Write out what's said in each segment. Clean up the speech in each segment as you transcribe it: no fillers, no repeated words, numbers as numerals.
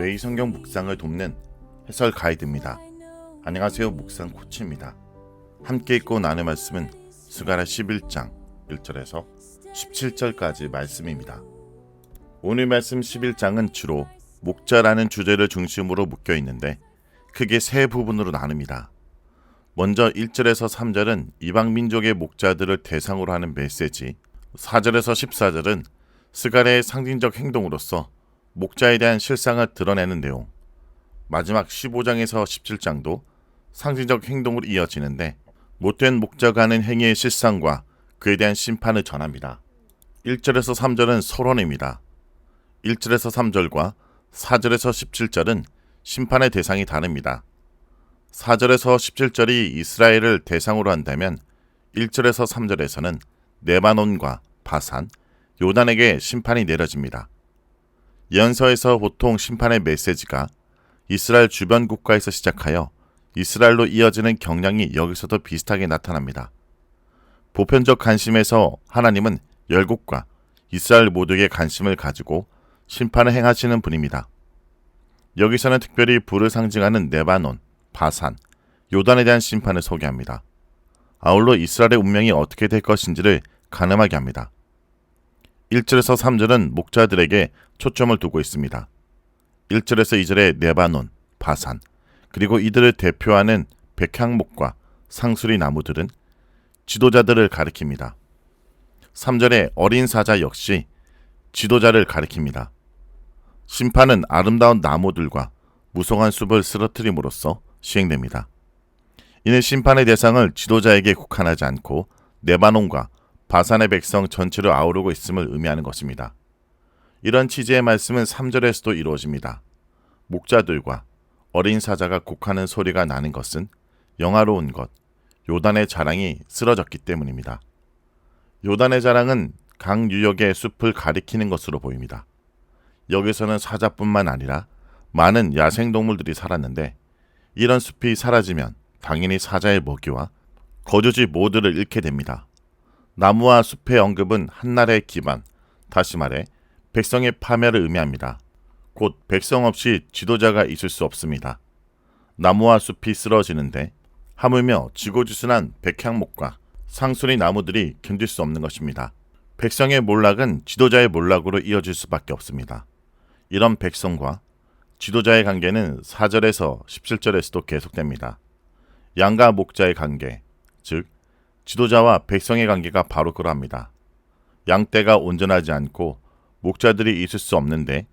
매일 성경 묵상을 돕는 해설 가이드입니다. 안녕하세요. 묵상 코치입니다. 함께 읽고 나눌 말씀은 스가랴 11장 1절에서 17절까지 말씀입니다. 오늘 말씀 11장은 주로 목자라는 주제를 중심으로 묶여 있는데 크게 세 부분으로 나눕니다. 먼저 1절에서 3절은 이방 민족의 목자들을 대상으로 하는 메시지, 4절에서 14절은 스가랴의 상징적 행동으로서 목자에 대한 실상을 드러내는 내용, 마지막 15장에서 17장도 상징적 행동으로 이어지는데 못된 목자가 하는 행위의 실상과 그에 대한 심판을 전합니다. 1절에서 3절은 서론입니다. 1절에서 3절과 4절에서 17절은 심판의 대상이 다릅니다. 4절에서 17절이 이스라엘을 대상으로 한다면 1절에서 3절에서는 레바논과 바산, 요단에게 심판이 내려집니다. 예언서에서 보통 심판의 메시지가 이스라엘 주변 국가에서 시작하여 이스라엘로 이어지는 경향이 여기서도 비슷하게 나타납니다. 보편적 관심에서 하나님은 열국과 이스라엘 모두에게 관심을 가지고 심판을 행하시는 분입니다. 여기서는 특별히 불을 상징하는 레바논, 바산, 요단에 대한 심판을 소개합니다. 아울러 이스라엘의 운명이 어떻게 될 것인지를 가늠하게 합니다. 1절에서 3절은 목자들에게 초점을 두고 있습니다. 1절에서 2절의 레바논, 바산, 그리고 이들을 대표하는 백향목과 상수리 나무들은 지도자들을 가리킵니다. 3절의 어린 사자 역시 지도자를 가리킵니다. 심판은 아름다운 나무들과 무성한 숲을 쓰러뜨림으로써 시행됩니다. 이는 심판의 대상을 지도자에게 국한하지 않고 레바논과 바산의 백성 전체를 아우르고 있음을 의미하는 것입니다. 이런 취지의 말씀은 3절에서도 이루어집니다. 목자들과 어린 사자가 곡하는 소리가 나는 것은 영화로운 것, 요단의 자랑이 쓰러졌기 때문입니다. 요단의 자랑은 강 유역의 숲을 가리키는 것으로 보입니다. 여기서는 사자뿐만 아니라 많은 야생동물들이 살았는데 이런 숲이 사라지면 당연히 사자의 먹이와 거주지 모두를 잃게 됩니다. 나무와 숲의 언급은 한나라의 기반, 다시 말해 백성의 파멸을 의미합니다. 곧 백성 없이 지도자가 있을 수 없습니다. 나무와 숲이 쓰러지는데 하물며 지고지순한 백향목과 상수리 나무들이 견딜 수 없는 것입니다. 백성의 몰락은 지도자의 몰락으로 이어질 수밖에 없습니다. 이런 백성과 지도자의 관계는 4절에서 17절에서도 계속됩니다. 양과 목자의 관계, 즉 지도자와 백성의 관계가 바로 그러합니다. 양떼가 온전하지 않고 목자들이 있을 수 없는데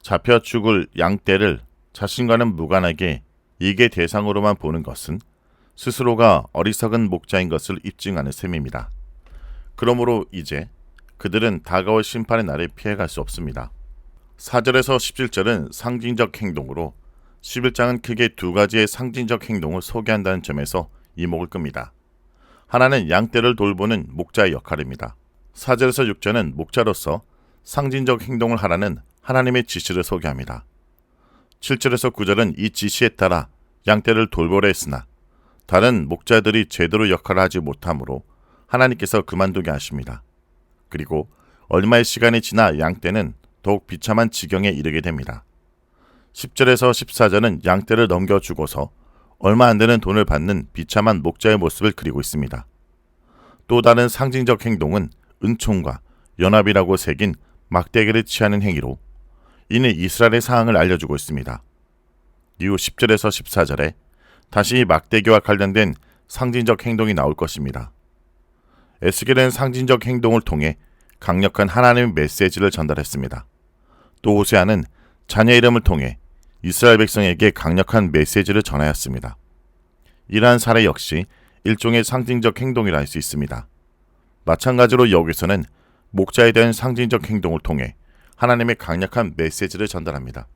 잡혀 죽을 양떼를 자신과는 무관하게 이익의 대상으로만 보는 것은 스스로가 어리석은 목자인 것을 입증하는 셈입니다. 그러므로 이제 그들은 다가올 심판의 날을 피해갈 수 없습니다. 4절에서 17절은 상징적 행동으로 11장은 크게 두 가지의 상징적 행동을 소개한다는 점에서 이목을 끕니다. 하나는 양떼를 돌보는 목자의 역할입니다. 4절에서 6절은 목자로서 상징적 행동을 하라는 하나님의 지시를 소개합니다. 7절에서 9절은 이 지시에 따라 양떼를 돌보려 했으나 다른 목자들이 제대로 역할을 하지 못하므로 하나님께서 그만두게 하십니다. 그리고 얼마의 시간이 지나 양떼는 더욱 비참한 지경에 이르게 됩니다. 10절에서 14절은 양떼를 넘겨주고서 얼마 안 되는 돈을 받는 비참한 목자의 모습을 그리고 있습니다. 또 다른 상징적 행동은 은총과 연합이라고 새긴 막대기를 취하는 행위로 이는 이스라엘의 상황을 알려주고 있습니다. 이후 10절에서 14절에 다시 막대기와 관련된 상징적 행동이 나올 것입니다. 에스겔은 상징적 행동을 통해 강력한 하나님의 메시지를 전달했습니다. 또 호세아는 자녀 이름을 통해 이스라엘 백성에게 강력한 메시지를 전하였습니다. 이러한 사례 역시 일종의 상징적 행동이라 할 수 있습니다. 마찬가지로 여기서는 목자에 대한 상징적 행동을 통해 하나님의 강력한 메시지를 전달합니다.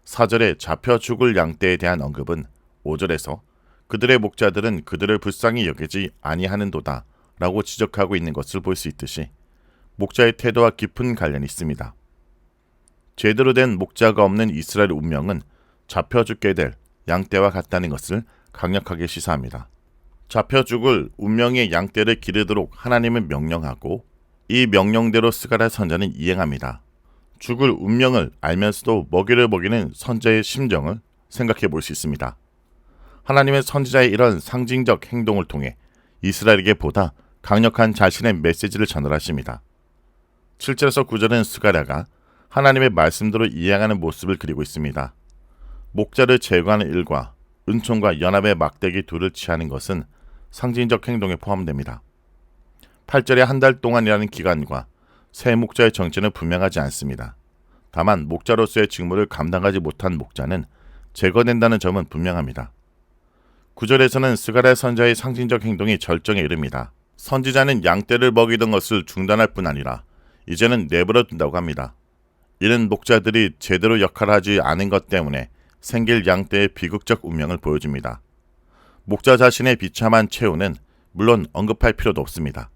4절에 잡혀 죽을 양떼에 대한 언급은 5절에서 그들의 목자들은 그들을 불쌍히 여기지 아니하는도다 라고 지적하고 있는 것을 볼 수 있듯이 목자의 태도와 깊은 관련이 있습니다. 제대로 된 목자가 없는 이스라엘 운명은 잡혀 죽게 될 양떼와 같다는 것을 강력하게 시사합니다. 잡혀 죽을 운명의 양떼를 기르도록 하나님은 명령하고 이 명령대로 스가랴 선지자는 이행합니다. 죽을 운명을 알면서도 먹이를 먹이는 선지자의 심정을 생각해 볼 수 있습니다. 하나님의 선지자의 이런 상징적 행동을 통해 이스라엘에게 보다 강력한 자신의 메시지를 전달하십니다. 7절에서 9절은 스가랴가 하나님의 말씀대로 이행하는 모습을 그리고 있습니다. 목자를 제거하는 일과 은총과 연합의 막대기 둘을 취하는 것은 상징적 행동에 포함됩니다. 8절에 한 달 동안이라는 기간과 새 목자의 정체는 분명하지 않습니다. 다만 목자로서의 직무를 감당하지 못한 목자는 제거된다는 점은 분명합니다. 9절에서는 스가랴 선지자의 상징적 행동이 절정에 이릅니다. 선지자는 양떼를 먹이던 것을 중단할 뿐 아니라 이제는 내버려 둔다고 합니다. 이는 목자들이 제대로 역할을 하지 않은 것 때문에 생길 양떼의 비극적 운명을 보여줍니다. 목자 자신의 비참한 최후는 물론 언급할 필요도 없습니다.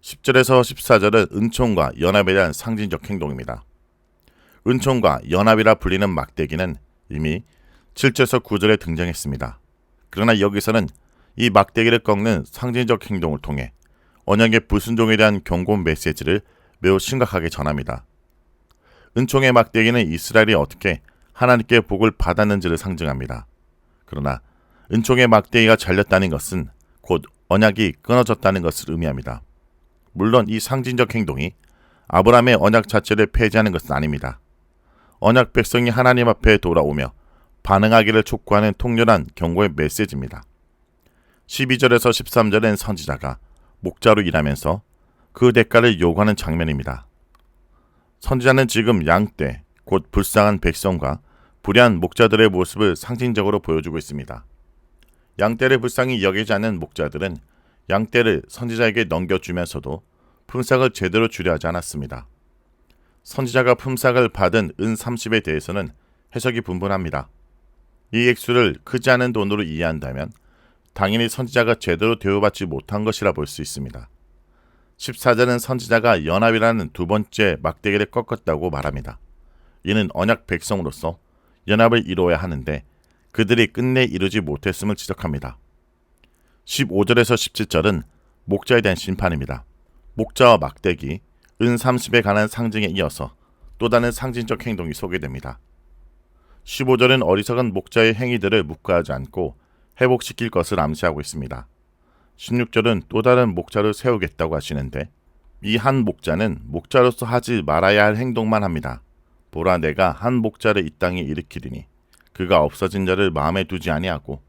10절에서 14절은 은총과 연합에 대한 상징적 행동입니다. 은총과 연합이라 불리는 막대기는 이미 7절에서 9절에 등장했습니다. 그러나 여기서는 이 막대기를 꺾는 상징적 행동을 통해 언약의 불순종에 대한 경고 메시지를 매우 심각하게 전합니다. 은총의 막대기는 이스라엘이 어떻게 하나님께 복을 받았는지를 상징합니다. 그러나 은총의 막대기가 잘렸다는 것은 곧 언약이 끊어졌다는 것을 의미합니다. 물론 이 상징적 행동이 아브라함의 언약 자체를 폐지하는 것은 아닙니다. 언약 백성이 하나님 앞에 돌아오며 반응하기를 촉구하는 통렬한 경고의 메시지입니다. 12절에서 13절엔 선지자가 목자로 일하면서 그 대가를 요구하는 장면입니다. 선지자는 지금 양떼, 곧 불쌍한 백성과 불의한 목자들의 모습을 상징적으로 보여주고 있습니다. 양떼를 불쌍히 여기지 않는 목자들은 양떼를 선지자에게 넘겨주면서도 품삯을 제대로 주려 하지 않았습니다. 선지자가 품삯을 받은 은 30에 대해서는 해석이 분분합니다. 이 액수를 크지 않은 돈으로 이해한다면 당연히 선지자가 제대로 대우받지 못한 것이라 볼 수 있습니다. 14절은 선지자가 연합이라는 두 번째 막대기를 꺾었다고 말합니다. 이는 언약 백성으로서 연합을 이루어야 하는데 그들이 끝내 이루지 못했음을 지적합니다. 15절에서 17절은 목자에 대한 심판입니다. 목자와 막대기, 은 30에 관한 상징에 이어서 또 다른 상징적 행동이 소개됩니다. 15절은 어리석은 목자의 행위들을 묵과하지 않고 회복시킬 것을 암시하고 있습니다. 16절은 또 다른 목자를 세우겠다고 하시는데 이 한 목자는 목자로서 하지 말아야 할 행동만 합니다. 보라, 내가 한 목자를 이 땅에 일으키리니 그가 없어진 자를 마음에 두지 아니하고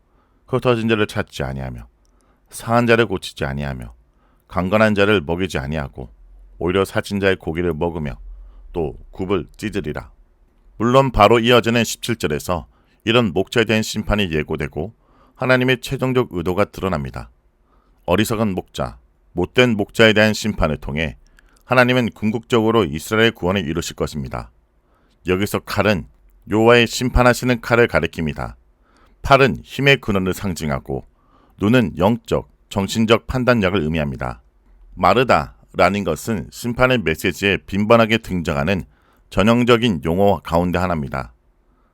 흩어진 자를 찾지 아니하며 상한 자를 고치지 아니하며 강건한 자를 먹이지 아니하고 오히려 살찐 자의 고기를 먹으며 또 굽을 찢으리라. 물론 바로 이어지는 17절에서 이런 목자에 대한 심판이 예고되고 하나님의 최종적 의도가 드러납니다. 어리석은 목자, 못된 목자에 대한 심판을 통해 하나님은 궁극적으로 이스라엘의 구원을 이루실 것입니다. 여기서 칼은 여호와의 심판하시는 칼을 가리킵니다. 팔은 힘의 근원을 상징하고 눈은 영적, 정신적 판단력을 의미합니다. 마르다라는 것은 심판의 메시지에 빈번하게 등장하는 전형적인 용어 가운데 하나입니다.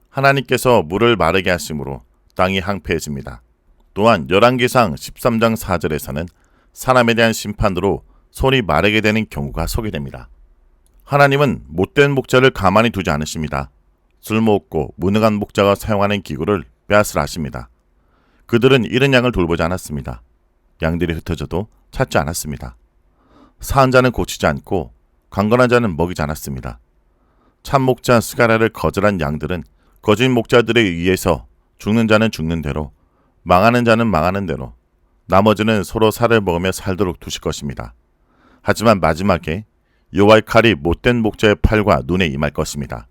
하나님께서 물을 마르게 하심으로 땅이 황폐해집니다. 또한 열왕기상 13장 4절에서는 사람에 대한 심판으로 손이 마르게 되는 경우가 소개됩니다. 하나님은 못된 목자를 가만히 두지 않으십니다. 쓸모없고 무능한 목자가 사용하는 기구를 빼앗으라 하십니다. 그들은 잃은 양을 돌보지 않았습니다. 양들이 흩어져도 찾지 않았습니다. 사한 자는 고치지 않고 강건한 자는 먹이지 않았습니다. 참 목자 스가랴를 거절한 양들은 거짓 목자들에 의해서 죽는 자는 죽는 대로, 망하는 자는 망하는 대로, 나머지는 서로 살을 먹으며 살도록 두실 것입니다. 하지만 마지막에 여호와의 칼이 못된 목자의 팔과 눈에 임할 것입니다.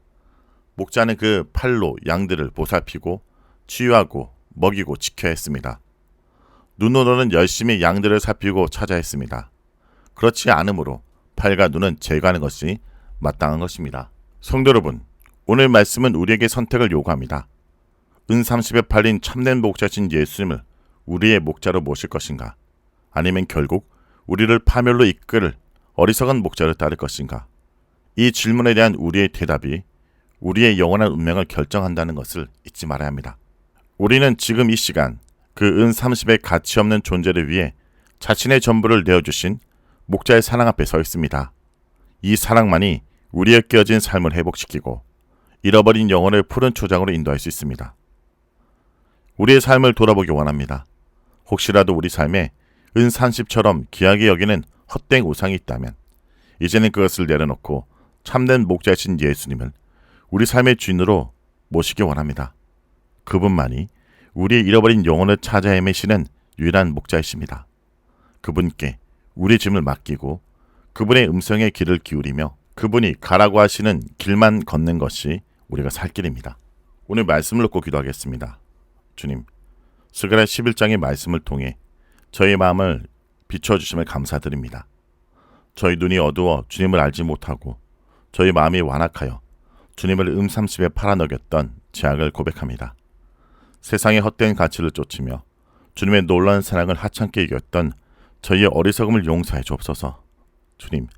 목자는 그 팔로 양들을 보살피고 치유하고 먹이고 지켜야 했습니다. 눈으로는 열심히 양들을 살피고 찾아 했습니다. 그렇지 않으므로 팔과 눈은 제거하는 것이 마땅한 것입니다. 성도 여러분, 오늘 말씀은 우리에게 선택을 요구합니다. 은 30에 팔린 참된 목자신 예수님을 우리의 목자로 모실 것인가? 아니면 결국 우리를 파멸로 이끌 어리석은 목자를 따를 것인가? 이 질문에 대한 우리의 대답이 우리의 영원한 운명을 결정한다는 것을 잊지 말아야 합니다. 우리는 지금 이 시간 그 은 30의 가치 없는 존재를 위해 자신의 전부를 내어주신 목자의 사랑 앞에 서 있습니다. 이 사랑만이 우리의 깨어진 삶을 회복시키고 잃어버린 영혼을 푸른 초장으로 인도할 수 있습니다. 우리의 삶을 돌아보기 원합니다. 혹시라도 우리 삶에 은산십처럼 귀하게 여기는 헛된 우상이 있다면 이제는 그것을 내려놓고 참된 목자이신 예수님을 우리 삶의 주인으로 모시기 원합니다. 그분만이 우리의 잃어버린 영혼을 찾아 헤매시는 유일한 목자이십니다. 그분께 우리 짐을 맡기고 그분의 음성에 귀를 기울이며 그분이 가라고 하시는 길만 걷는 것이 우리가 살 길입니다. 오늘 말씀을 놓고 기도하겠습니다. 주님, 스가랴 11장의 말씀을 통해 저희 마음을 비춰주심을 감사드립니다. 저희 눈이 어두워 주님을 알지 못하고 저희 마음이 완악하여 주님을 음삼십에 팔아넘겼던 죄악을 고백합니다. 세상의 헛된 가치를 쫓으며 주님의 놀라운 사랑을 하찮게 이겼던 저희의 어리석음을 용서해 주옵소서. 주님,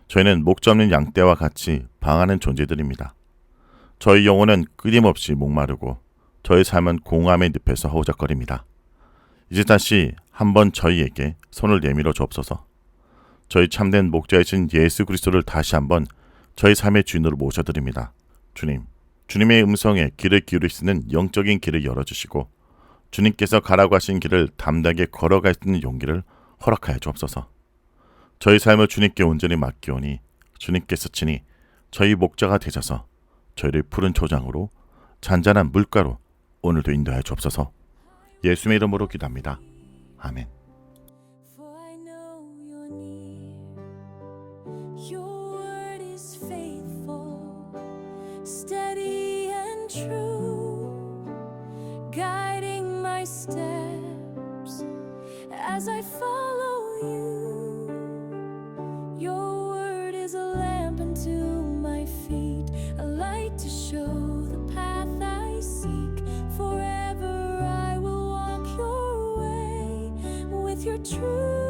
저희는 목자 없는 양떼와 같이 방황하는 존재들입니다. 저희 영혼은 끊임없이 목마르고 저희 삶은 공허함의 늪에서 허우적거립니다. 이제 다시 한번 저희에게 손을 내밀어 주옵소서. 저희 참된 목자이신 예수 그리스도를 다시 한번 저희 삶의 주인으로 모셔드립니다. 주님, 주님의 음성에 귀를 기울이시는 영적인 길을 열어주시고 주님께서 가라고 하신 길을 담대하게 걸어갈 수 있는 용기를 허락하여 주옵소서. 저희 삶을 주님께 온전히 맡기오니 주님께서 친히 저희 목자가 되셔서 저희를 푸른 초장으로 잔잔한 물가로 오늘도 인도하여 주옵소서. 예수의 이름으로 기도합니다. 아멘. Steady and true, guiding my steps as I follow you. Your word is a lamp unto my feet, a light to show the path I seek. Forever I will walk your way with your truth.